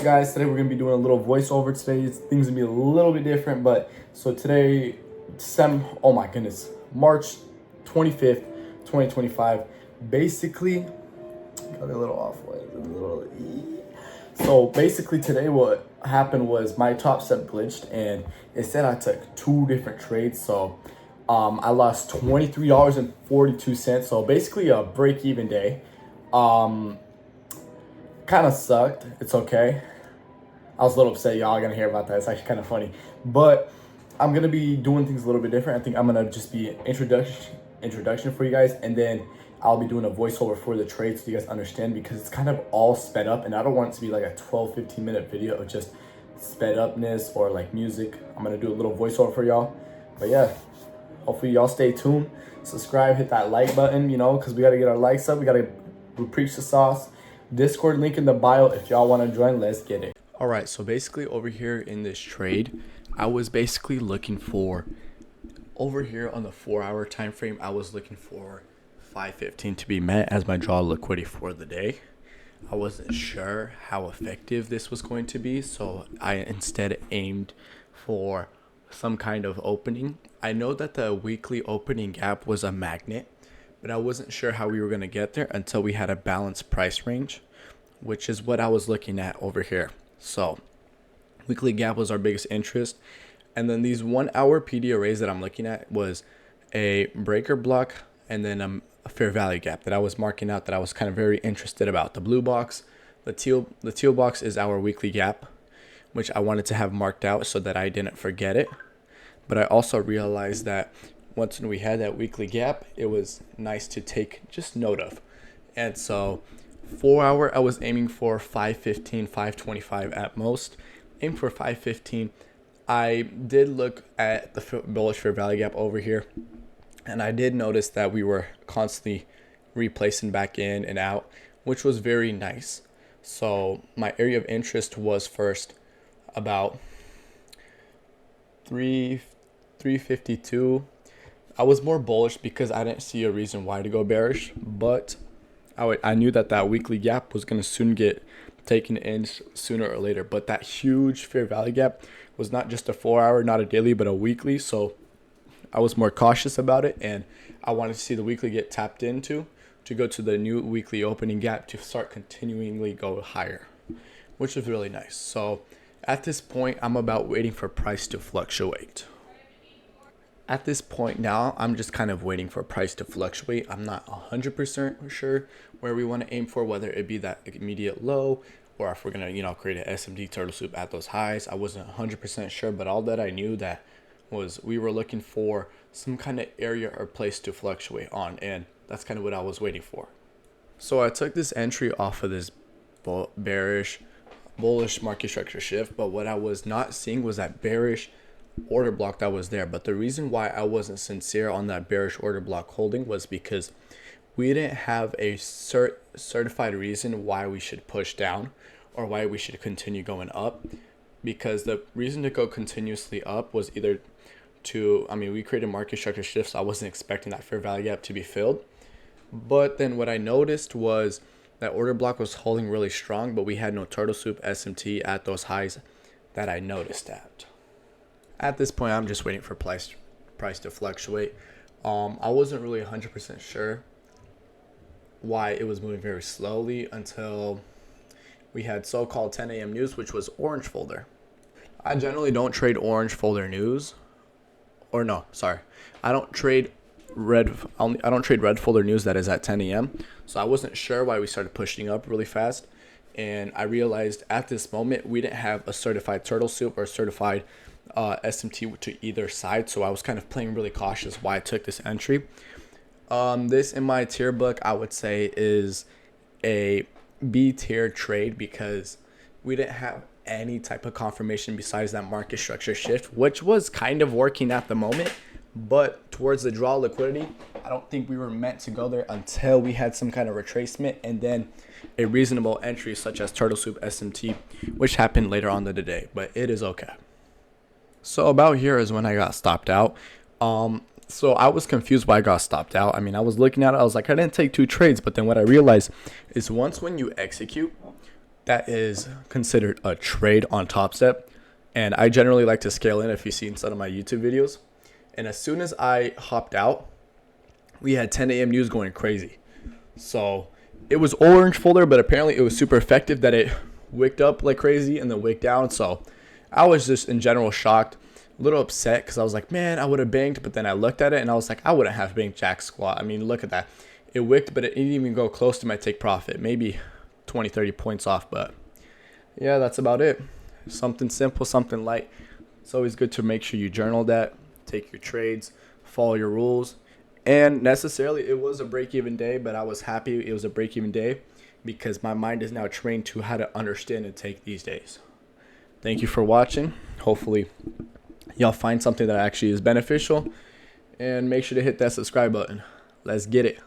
up, guys? Today we're gonna be doing a little voiceover. Today things gonna be a little bit different, but so today, oh my goodness, March 25th, 2025. Basically, got a little off white, a little. So basically, today what happened was my Topstep glitched, and it said I took two different trades. So I lost $23.42. So basically, a break-even day. Kind of sucked. It's okay. I was a little upset. Y'all are gonna hear about that. It's actually kind of funny, but I'm gonna be doing things a little bit different. I think I'm gonna just be introduction for you guys, and then I'll be doing a voiceover for the trade so you guys understand, because it's kind of all sped up, and I don't want it to be like a 12-15 minute video of just sped upness or like music. I'm gonna do a little voiceover for y'all. But yeah, hopefully y'all stay tuned. Subscribe, hit that like button, because we gotta get our likes up. We preach the sauce. Discord link in the bio if y'all want to join. Let's get it. All right, so basically over here in this trade, I was basically looking for, over here on the 4-hour time frame, I was looking for 515 to be met as my draw liquidity for the day. I wasn't sure how effective this was going to be, so I instead aimed for some kind of opening. I know that the weekly opening gap was a magnet, but I wasn't sure how we were going to get there until we had a balanced price range, which is what I was looking at over here. So weekly gap was our biggest interest. And then these 1 hour PD arrays that I'm looking at was a breaker block and then a fair value gap that I was marking out, that I was kind of very interested about. The blue box, the teal box is our weekly gap, which I wanted to have marked out so that I didn't forget it. But I also realized that once we had that weekly gap, it was nice to take just note of. And so 4 hour, I was aiming for 515, 525 at most. Aim for 515. I did look at the bullish fair value gap over here, and I did notice that we were constantly replacing back in and out, which was very nice. So my area of interest was first about 352. I was more bullish because I didn't see a reason why to go bearish, but I knew that weekly gap was going to soon get taken in sooner or later. But that huge fair value gap was not just a 4 hour, not a daily, but a weekly. So I was more cautious about it, and I wanted to see the weekly get tapped into to go to the new weekly opening gap to start continually go higher, which is really nice. So at this point, I'm about waiting for price to fluctuate. At this point now, I'm just kind of waiting for price to fluctuate. I'm not 100% sure where we want to aim for, whether it be that immediate low or if we're going to, create an SMT turtle soup at those highs. I wasn't 100% sure, but all that I knew that was we were looking for some kind of area or place to fluctuate on, and that's kind of what I was waiting for. So I took this entry off of this bullish market structure shift, but what I was not seeing was that bearish order block that was there. But the reason why I wasn't sincere on that bearish order block holding was because we didn't have a certified reason why we should push down or why we should continue going up, because the reason to go continuously up was either we created market structure shifts, so I wasn't expecting that fair value gap to be filled. But then what I noticed was that order block was holding really strong, but we had no turtle soup SMT at those highs that I noticed at. At this point, I'm just waiting for price to fluctuate. I wasn't really 100% sure why it was moving very slowly until we had so-called 10 a.m. news, which was orange folder. I generally don't trade orange folder news. Or no, sorry. I don't trade red folder news that is at 10 a.m. So I wasn't sure why we started pushing up really fast. And I realized at this moment, we didn't have a certified turtle soup or certified SMT to either side, so I was kind of playing really cautious why I took this entry. This in my tier book, I would say, is a B tier trade because we didn't have any type of confirmation besides that market structure shift, which was kind of working at the moment, but towards the draw liquidity, I don't think we were meant to go there until we had some kind of retracement and then a reasonable entry such as turtle soup SMT, which happened later on in the day, but it is okay. So about here is when I got stopped out. So I was confused why I got stopped out. I was looking at it. I was like, I didn't take two trades. But then what I realized is when you execute, that is considered a trade on Topstep. And I generally like to scale in if you've seen some of my YouTube videos. And as soon as I hopped out, we had 10 a.m. news going crazy. So it was orange folder, but apparently it was super effective that it wicked up like crazy and then wicked down. So I was just in general shocked, a little upset because I was like, man, I would have banked. But then I looked at it and I was like, I wouldn't have banked jack squat. I mean, look at that. It wicked, but it didn't even go close to my take profit. Maybe 20, 30 points off. But yeah, that's about it. Something simple, something light. It's always good to make sure you journal that, take your trades, follow your rules. And necessarily it was a break-even day, but I was happy it was a break-even day because my mind is now trained to how to understand and take these days. Thank you for watching. Hopefully y'all find something that actually is beneficial, and make sure to hit that subscribe button. Let's get it.